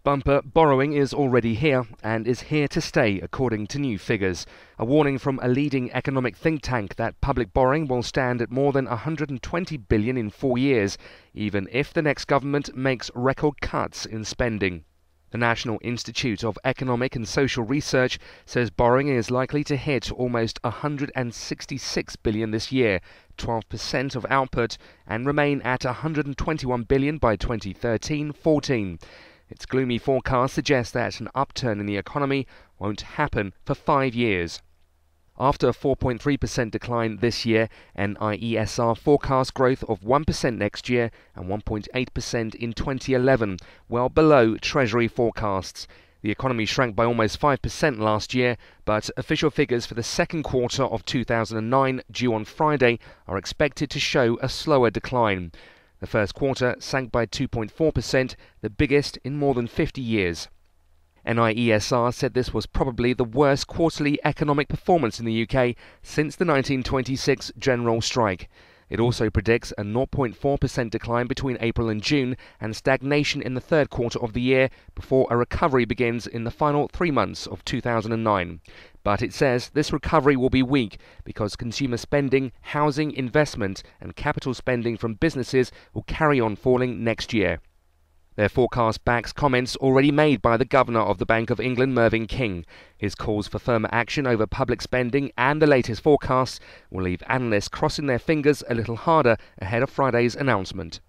bumper, borrowing is already here and is here to stay, according to new figures. A warning from a leading economic think tank that public borrowing will stand at more than 120 billion in 4 years, even if the next government makes record cuts in spending. The National Institute of Economic and Social Research says borrowing is likely to hit almost 166 billion this year, 12% of output, and remain at 121 billion by 2013-14. Its gloomy forecast suggests that an upturn in the economy won't happen for 5 years. After a 4.3% decline this year, NIESR forecasts growth of 1% next year and 1.8% in 2011, well below Treasury forecasts. The economy shrank by almost 5% last year, but official figures for the second quarter of 2009, due on Friday, are expected to show a slower decline. The first quarter sank by 2.4%, the biggest in more than 50 years. NIESR said this was probably the worst quarterly economic performance in the UK since the 1926 general strike. It also predicts a 0.4% decline between April and June and stagnation in the third quarter of the year before a recovery begins in the final 3 months of 2009. But it says this recovery will be weak because consumer spending, housing, investment and capital spending from businesses will carry on falling next year. Their forecast backs comments already made by the Governor of the Bank of England, Mervyn King. His calls for firmer action over public spending and the latest forecasts will leave analysts crossing their fingers a little harder ahead of Friday's announcement.